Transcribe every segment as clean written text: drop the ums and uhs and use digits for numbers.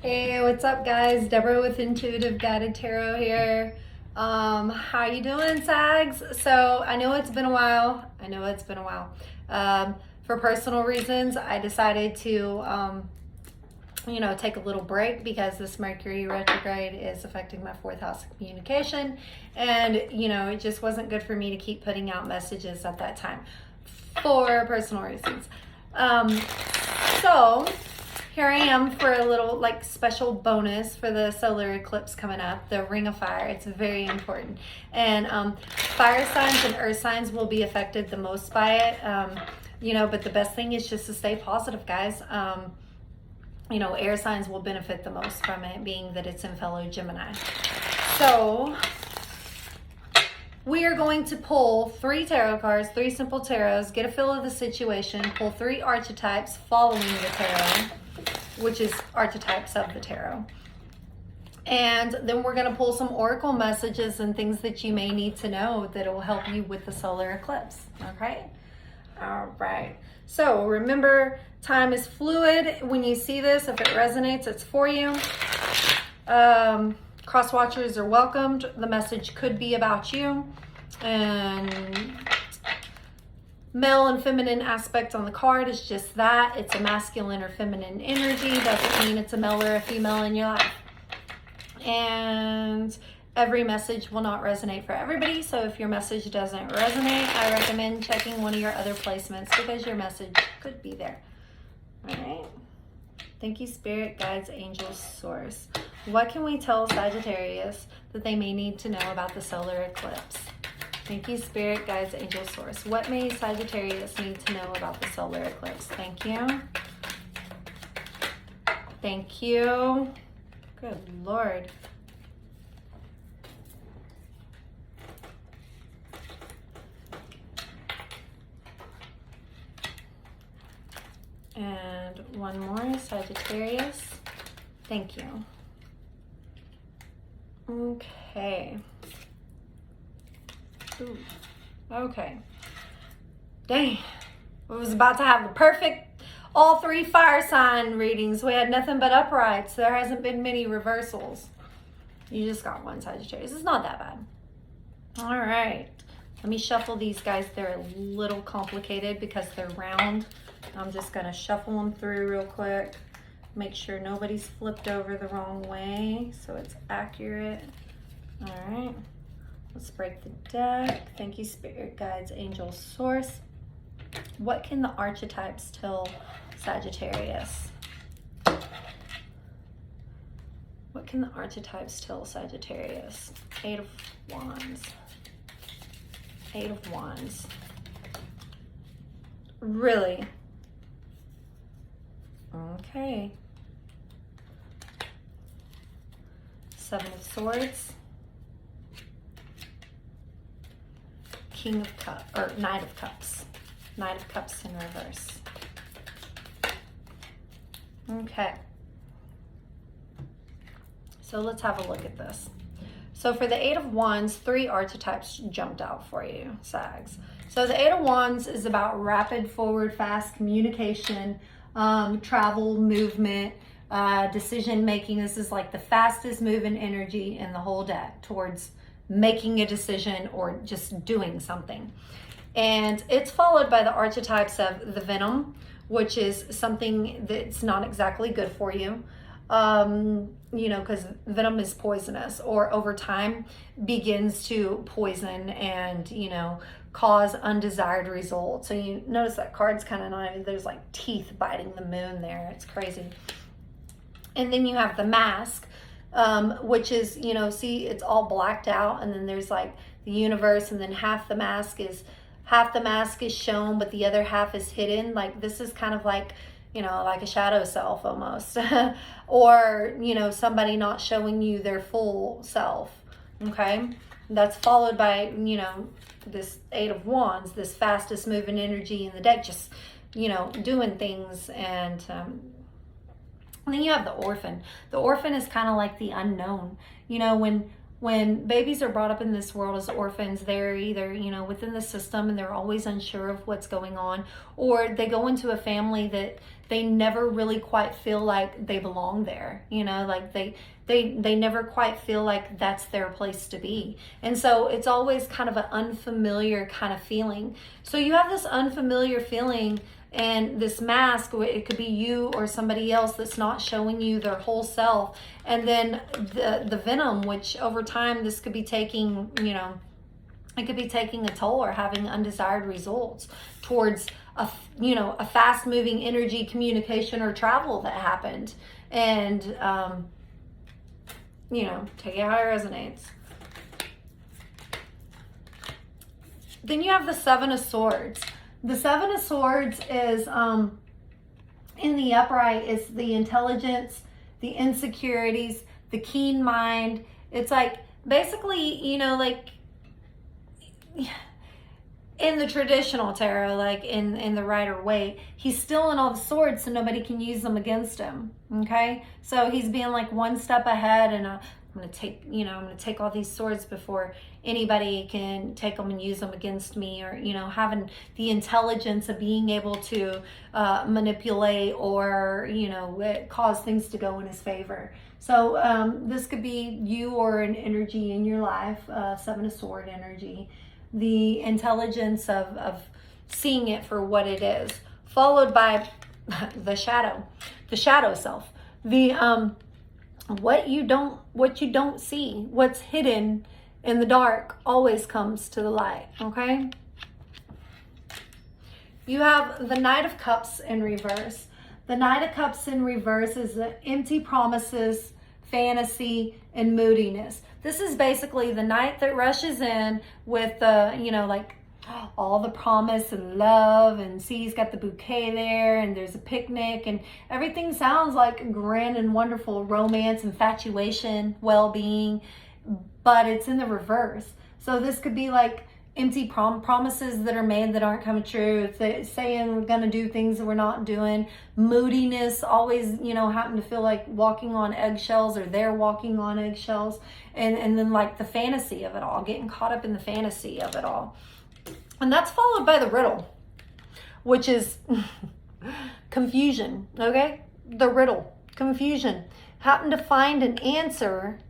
Hey, what's up guys? Deborah with Intuitive Guided Tarot here. How you doing, Sags? So I know it's been a while. For personal reasons, I decided to, take a little break because this Mercury retrograde is affecting my fourth house of communication. And, it just wasn't good for me to keep putting out messages at that time for personal reasons. So here I am for a little special bonus for the solar eclipse coming up, the Ring of Fire. It's very important. And fire signs and earth signs will be affected the most by it. But the best thing is just to stay positive, guys. Air signs will benefit the most from it, being that it's in fellow Gemini. So we are going to pull 3 tarot cards, 3 simple tarots, get a feel of the situation, pull 3 archetypes following the tarot, which is archetypes of the tarot. And then we're going to pull some oracle messages and things that you may need to know that will help you with the solar eclipse. Okay? All right. So remember, time is fluid. When you see this, if it resonates, it's for you. Cross watchers are welcomed. The message could be about you. And male and feminine aspect on the card is just that. It's a masculine or feminine energy. Doesn't mean it's a male or a female in your life. And every message will not resonate for everybody. So if your message doesn't resonate, I recommend checking one of your other placements because your message could be there. All right. Thank you, Spirit, Guides, Angels, Source. What can we tell Sagittarius that they may need to know about the solar eclipse? Thank you, Spirit, Guides, Angels, Source. What may Sagittarius need to know about the solar eclipse? Thank you. Thank you. Good Lord. And one more, Sagittarius. Thank you. Okay. Ooh. Okay. Dang. I was about to have the perfect all 3 fire sign readings. We had nothing but uprights. There hasn't been many reversals. You just got one, Sagittarius. It's not that bad. All right. Let me shuffle these guys. They're a little complicated because they're round. I'm just going to shuffle them through real quick. Make sure nobody's flipped over the wrong way so it's accurate. All right. Let's break the deck. Thank you, Spirit, Guides, Angels, Source. What can the archetypes tell Sagittarius? What can the archetypes tell Sagittarius? 8 of Wands. 8 of Wands. Really? Okay. 7 of Swords. King of Cups, or Knight of Cups. Knight of Cups in reverse. Okay. So let's have a look at this. So for the 8 of Wands, 3 archetypes jumped out for you, Sags. So the 8 of Wands is about rapid, forward, fast communication, travel, movement, decision making. This is like the fastest moving energy in the whole deck towards making a decision or just doing something. And it's followed by the archetypes of the Venom, which is something that's not exactly good for you. Because venom is poisonous, or over time begins to poison and, cause undesired results. So you notice that card's kind of not, there's like teeth biting the moon there. It's crazy. And then you have the Mask, which is, see, it's all blacked out, and then there's like the universe, and then half the mask is shown, but the other half is hidden. Like this is kind of like, like a shadow self almost, or, somebody not showing you their full self. Okay. That's followed by, this 8 of Wands, this fastest moving energy in the deck, just, doing things. And then you have the Orphan. The Orphan is kind of like the unknown. When when babies are brought up in this world as orphans, they're either, you know, within the system and they're always unsure of what's going on, or they go into a family that they never really quite feel like they belong there. You know, like they never quite feel like that's their place to be. And so it's always kind of an unfamiliar kind of feeling. So you have this unfamiliar feeling, and this mask, it could be you or somebody else that's not showing you their whole self. And then the venom, which over time this could be taking, you know, it could be taking a toll or having undesired results towards a, you know, a fast moving energy, communication, or travel that happened. And you know, take it how it resonates. Then you have the Seven of Swords. The Seven of Swords is, in the upright, is the intelligence, the insecurities, the keen mind. It's like, basically, you know, like, in the traditional tarot, like in the Rider Waite, he's stealing all the swords so nobody can use them against him, okay? So he's being like one step ahead, and I'm going to take, you know, I'm going to take all these swords before anybody can take them and use them against me, or, you know, having the intelligence of being able to manipulate or, you know, cause things to go in his favor. So this could be you or an energy in your life, Seven of Sword energy. The intelligence of seeing it for what it is, followed by the shadow self, the what you don't see, what's hidden in the dark always comes to the light. Okay, you have the Knight of Cups in reverse. The Knight of Cups in reverse is the empty promises, fantasy, and moodiness. This is basically the knight that rushes in with you know, like all the promise and love, and see, he's got the bouquet there, and there's a picnic, and everything sounds like grand and wonderful romance, infatuation, well-being, but it's in the reverse. So this could be like empty promises that are made that aren't coming true. It's saying we're going to do things that we're not doing. Moodiness, always, you know, happen to feel like walking on eggshells, or they're walking on eggshells. And then like the fantasy of it all, getting caught up in the fantasy of it all. And that's followed by the riddle, which is confusion, okay? The riddle, confusion. Happen to find an answer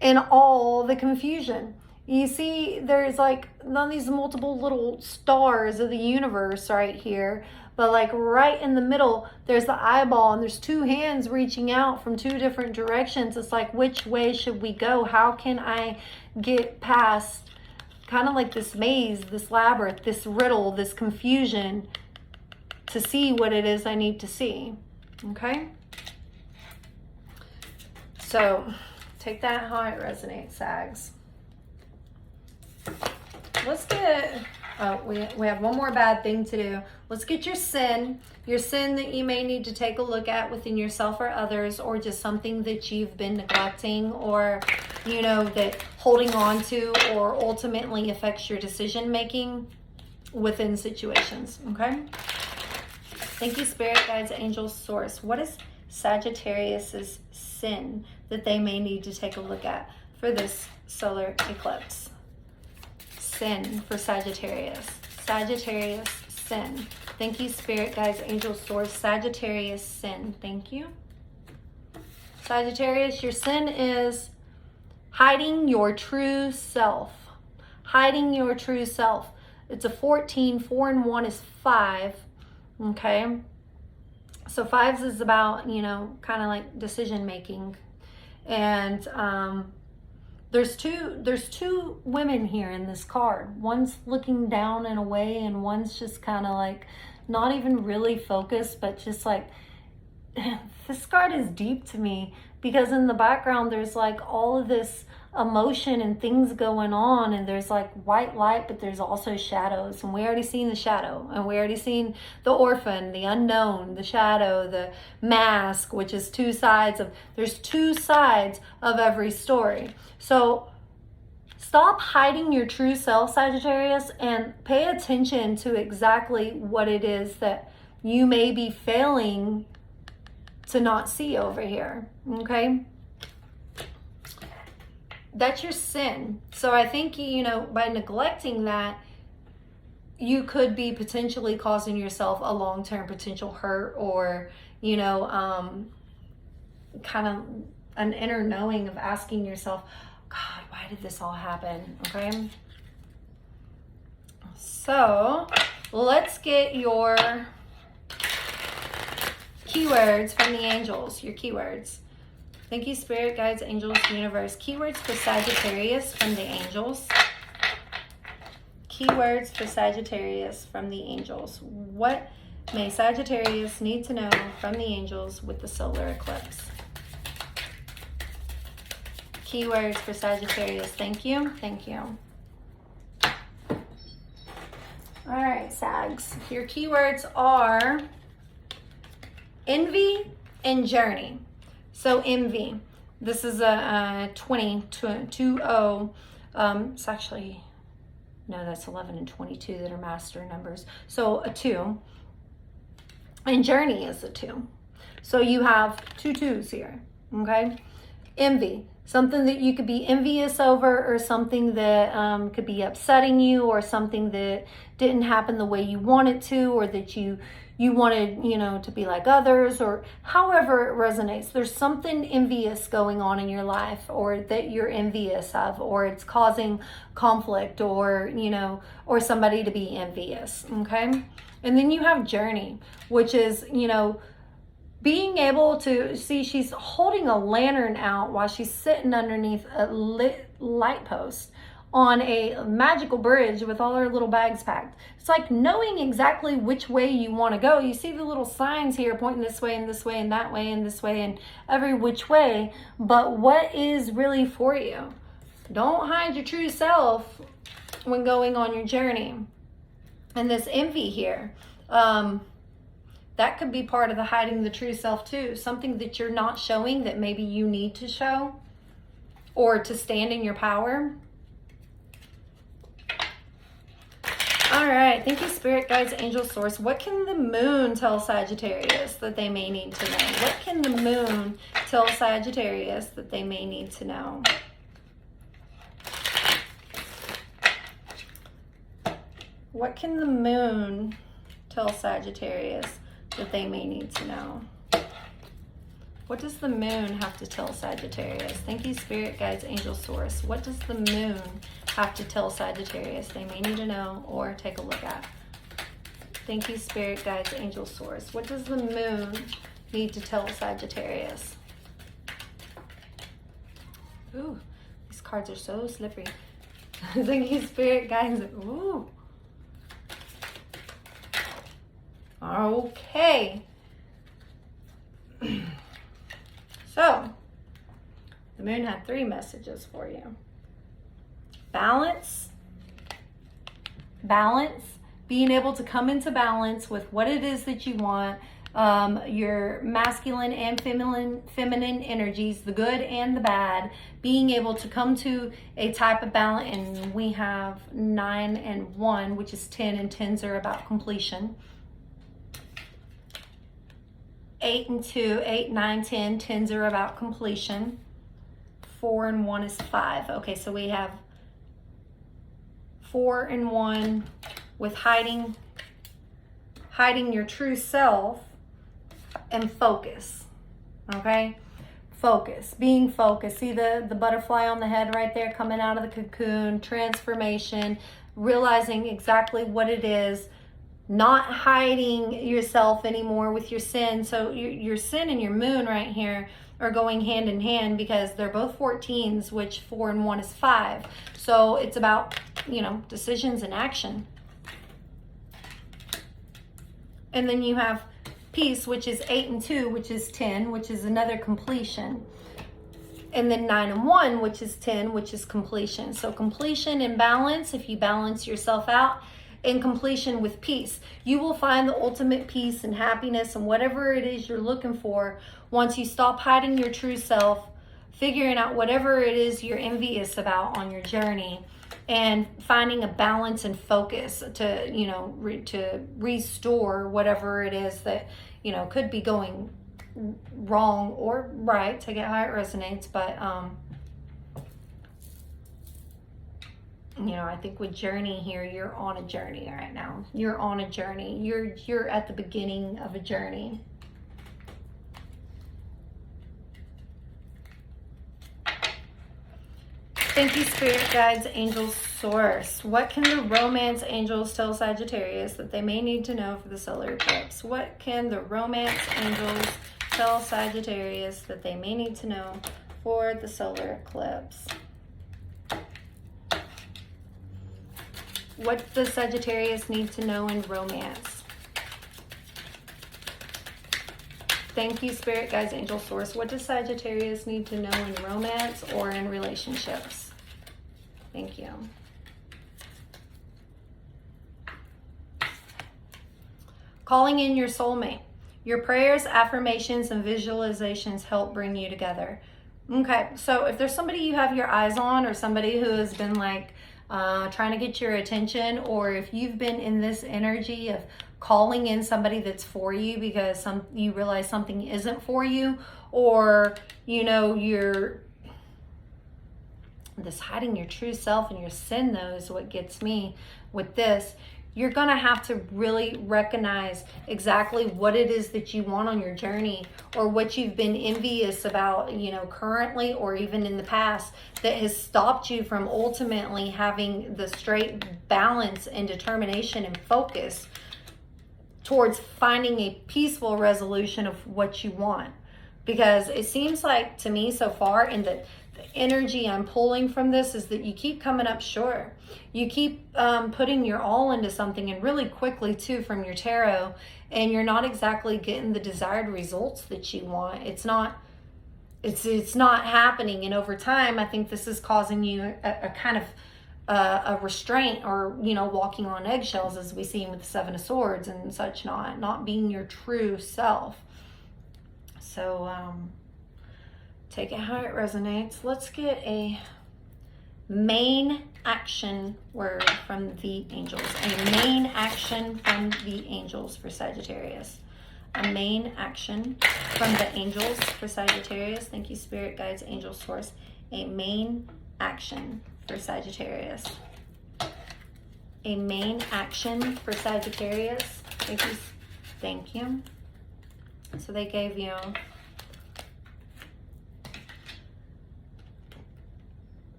in all the confusion. You see, there's like none of these multiple little stars of the universe right here, but like right in the middle, there's the eyeball, and there's two hands reaching out from two different directions. It's like, which way should we go? How can I get past kind of like this maze, this labyrinth, this riddle, this confusion, to see what it is I need to see? Okay? So take that how it resonates, Sags. Let's get, we have one more bad thing to do. Let's get your sin that you may need to take a look at within yourself or others, or just something that you've been neglecting, or, you know, that holding on to, or ultimately affects your decision making within situations. Okay? Thank you, Spirit, Guides, Angels, Source. What is Sagittarius's sin that they may need to take a look at for this solar eclipse? Sin for Sagittarius. Sagittarius sin. Thank you, Spirit, Guides, Angels, Source. Sagittarius sin. Thank you. Sagittarius, your sin is hiding your true self. Hiding your true self. It's a 14. 4 and 1 is 5. Okay. So 5s is about, you know, kind of like decision making. And there's two women here in this card. One's looking down and away, and one's just kind of like not even really focused, but just like, this card is deep to me, because in the background there's like all of this emotion and things going on, and there's like white light, but there's also shadows, and we already seen the shadow, and we already seen the orphan, the unknown, the shadow, the mask, which is there's two sides of every story. So stop hiding your true self, Sagittarius, and pay attention to exactly what it is that you may be failing to not see over here. Okay? that's your sin. So I think, you know, by neglecting that, you could be potentially causing yourself a long-term potential hurt, or, you know, kind of an inner knowing of asking yourself, God, why did this all happen? Okay. So let's get your keywords from the angels, your keywords. Thank you, Spirit, Guides, Angels, Universe. Keywords for Sagittarius from the angels. Keywords for Sagittarius from the angels. What may Sagittarius need to know from the angels with the solar eclipse? Keywords for Sagittarius. Thank you. Thank you. All right, Sags. Your keywords are envy and journey. So envy. This is a 20. It's actually, no, that's 11 and 22 that are master numbers. So a 2. And journey is a 2. So you have 2 2s here. Okay. Envy. Something that you could be envious over, or something that could be upsetting you, or something that didn't happen the way you want it to, or that you wanted, you know, to be like others, or however it resonates. There's something envious going on in your life, or that you're envious of, or it's causing conflict, or, you know, or somebody to be envious. Okay. And then you have journey, which is, you know, being able to see, she's holding a lantern out while she's sitting underneath a lit light post on a magical bridge with all her little bags packed. It's like knowing exactly which way you want to go. You see the little signs here pointing this way and this way and that way and this way and every which way, but what is really for you? Don't hide your true self when going on your journey. And this envy here, that could be part of the hiding the true self too. Something that you're not showing that maybe you need to show, or to stand in your power. All right. Thank you, Spirit, Guides, Angel, Source. What can the moon tell Sagittarius that they may need to know? What can the moon tell Sagittarius that they may need to know? What can the moon tell Sagittarius that they may need to know? What does the moon have to tell Sagittarius? Thank you, Spirit, Guides, Angel, Source. What does the moon have to tell Sagittarius they may need to know or take a look at? Thank you, Spirit, Guides, Angel, Source. What does the moon need to tell Sagittarius? Ooh, these cards are so slippery. Thank you, Spirit, Guides. Ooh. Okay. So, the moon had 3 messages for you. Balance. Balance. Being able to come into balance with what it is that you want. Your masculine and feminine energies, the good and the bad. Being able to come to a type of balance. And we have 9 and 1, which is 10, and 10s are about completion. 8 and 2, 8, 9, 10, 10s are about completion. 4 and 1 is 5. Okay, so we have 4 and 1 with hiding your true self and focus. Okay? Focus, being focused. See the butterfly on the head right there coming out of the cocoon, transformation, realizing exactly what it is. Not hiding yourself anymore with your sin. So your sin and your moon right here are going hand in hand, because they're both 14s, which 4 and 1 is 5. So it's about, you know, decisions and action. And then you have peace, which is 8 and 2, which is 10, which is another completion. And then 9 and 1, which is 10, which is completion. So completion and balance, if you balance yourself out, and completion with peace. You will find the ultimate peace and happiness and whatever it is you're looking for once you stop hiding your true self, figuring out whatever it is you're envious about on your journey, and finding a balance and focus to, you know, to restore whatever it is that, you know, could be going wrong or right, to get how it resonates. But you know, I think with journey here, you're on a journey right now. You're on a journey. You're at the beginning of a journey. Thank you, Spirit Guides, Angels, Source. What can the romance angels tell Sagittarius that they may need to know for the solar eclipse? What can the romance angels tell Sagittarius that they may need to know for the solar eclipse? What does Sagittarius need to know in romance? Thank you, Spirit Guides, Angel, Source. What does Sagittarius need to know in romance or in relationships? Thank you. Calling in your soulmate. Your prayers, affirmations, and visualizations help bring you together. Okay, so if there's somebody you have your eyes on, or somebody who has been like trying to get your attention, or if you've been in this energy of calling in somebody that's for you because you realize something isn't for you, or you know you're this hiding your true self and your sin, though, is what gets me with this. You're going to have to really recognize exactly what it is that you want on your journey, or what you've been envious about, you know, currently or even in the past, that has stopped you from ultimately having the straight balance and determination and focus towards finding a peaceful resolution of what you want. Because it seems like to me so far, and the energy I'm pulling from this is that you keep coming up short. You keep putting your all into something, and really quickly too, from your tarot, and you're not exactly getting the desired results that you want. It's not happening. And over time, I think this is causing you a kind of a restraint, or, you know, walking on eggshells, as we see with the Seven of Swords and such, not being your true self. So take it how it resonates. Let's get a main action word from the angels. A main action from the angels for Sagittarius. A main action from the angels for Sagittarius. Thank you, Spirit Guides, Angel, Source. A main action for Sagittarius. A main action for Sagittarius. Thank you. Thank you. So they gave you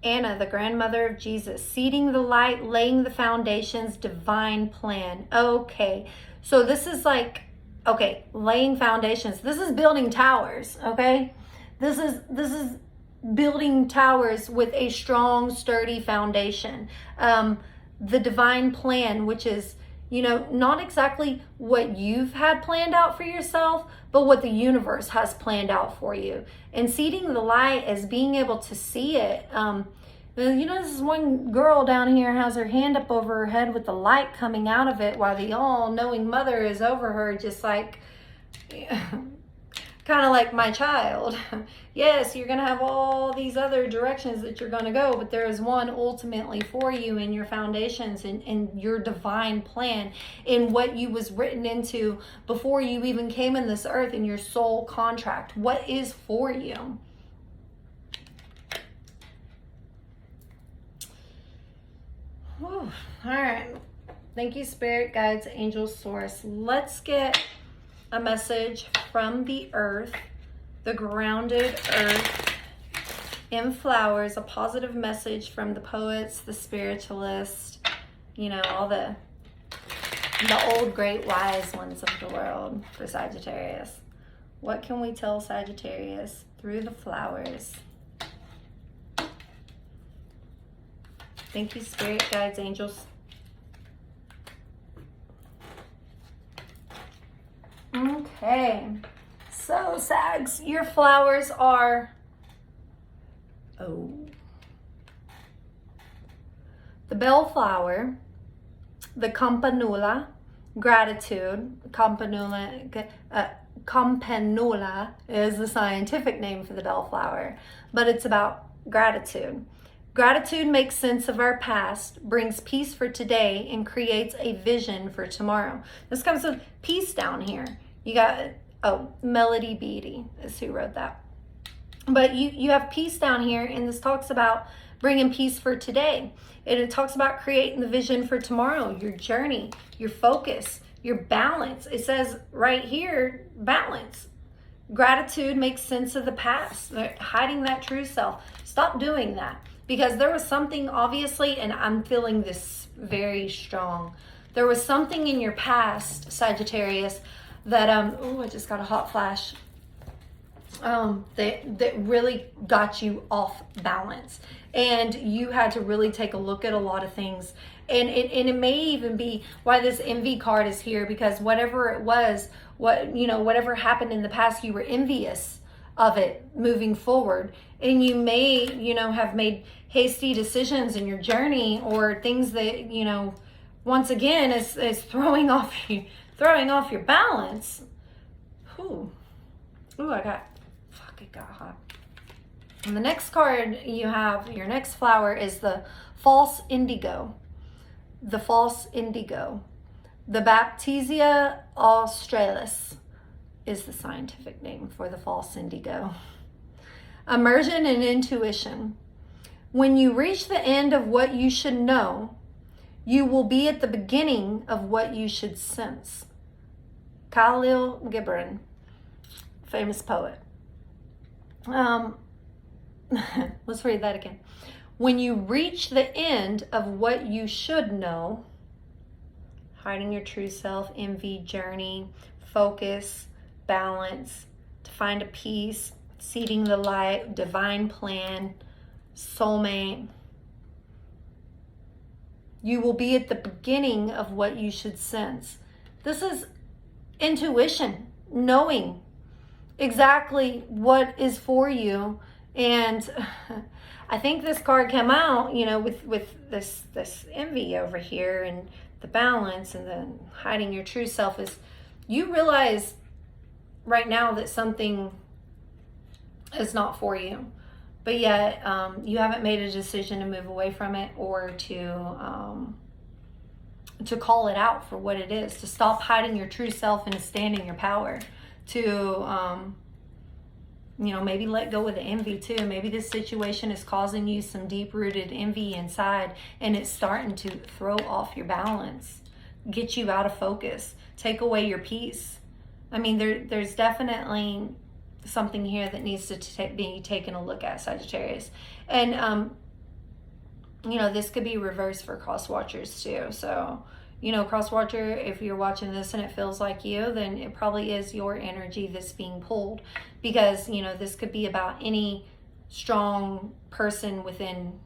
Anna, the grandmother of Jesus, seeding the light, laying the foundations, divine plan. Okay, so this is like, okay, laying foundations. This is building towers, okay? This is building towers with a strong, sturdy foundation. The divine plan, which is, you know, not exactly what you've had planned out for yourself, but what the universe has planned out for you. And seeding the light is being able to see it. You know, this is one girl down here has her hand up over her head with the light coming out of it, while the all-knowing mother is over her, just like, kind of like my child. Yes, you're going to have all these other directions that you're going to go, but there is one ultimately for you in your foundations and your divine plan, in what you was written into before you even came in this earth, in your soul contract. What is for you? Whew. All right. Thank you, Spirit Guides, Angel, Source. Let's get a message from the earth, the grounded earth in flowers, a positive message from the poets, the spiritualists, you know, all the old great wise ones of the world for Sagittarius. What can we tell Sagittarius through the flowers? Thank you, Spirit Guides, Angels. Okay, so Sags, your flowers are, the bellflower, the campanula, gratitude. Campanula is the scientific name for the bellflower, but it's about gratitude. Gratitude makes sense of our past, brings peace for today, and creates a vision for tomorrow. This comes with peace down here. You got, Melody Beatty is who wrote that. But you have peace down here, and this talks about bringing peace for today. And it talks about creating the vision for tomorrow, your journey, your focus, your balance. It says right here, balance. Gratitude makes sense of the past, hiding that true self. Stop doing that, because there was something, obviously, and I'm feeling this very strong. There was something in your past, Sagittarius, that, oh, I just got a hot flash, that really got you off balance. And you had to really take a look at a lot of things. And it may even be why this envy card is here, because whatever it was, whatever happened in the past, you were envious of it moving forward. And you may, have made hasty decisions in your journey, or things that, once again is throwing off your balance. Ooh, it got hot. And the next card you have, your next flower, is the false indigo. The false indigo. The Baptisia australis is the scientific name for the false indigo. Immersion and intuition. When you reach the end of what you should know, you will be at the beginning of what you should sense. Khalil Gibran, famous poet. Let's read that again. When you reach the end of what you should know, hiding your true self, envy, journey, focus, balance, to find a peace, seeding the light, divine plan, soulmate, you will be at the beginning of what you should sense. This is intuition, knowing exactly what is for you. And I think this card came out, with this envy over here, and the balance, and then hiding your true self, is you realize right now that something is not for you, but yet you haven't made a decision to move away from it, or to call it out for what it is, to stop hiding your true self and to stand in your power, to maybe let go of the envy too. Maybe this situation is causing you some deep-rooted envy inside, and it's starting to throw off your balance, get you out of focus, take away your peace. I mean, there's definitely something here that needs to be taken a look at, Sagittarius. And this could be reversed for cross watchers too. So cross watcher, if you're watching this and it feels like you, then it probably is your energy that's being pulled, because this could be about any strong person within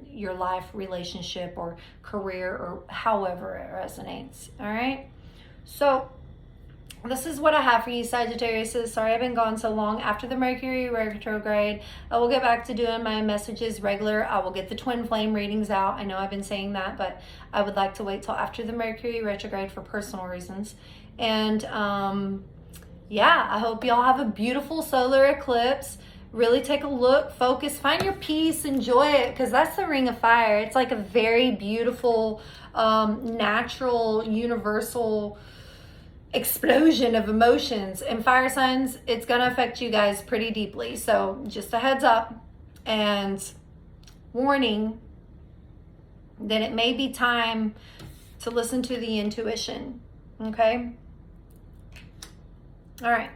your life, relationship, or career, or however it resonates. All right, so this is what I have for you, Sagittarius. Sorry I've been gone so long. After the Mercury retrograde, I will get back to doing my messages regular. I will get the twin flame readings out. I know I've been saying that, but I would like to wait till after the Mercury retrograde for personal reasons. And I hope y'all have a beautiful solar eclipse. Really take a look, focus, find your peace, enjoy it, because that's the Ring of Fire. It's like a very beautiful, natural, universal explosion of emotions. And fire signs, it's going to affect you guys pretty deeply. So just a heads up and warning that it may be time to listen to the intuition. Okay? All right.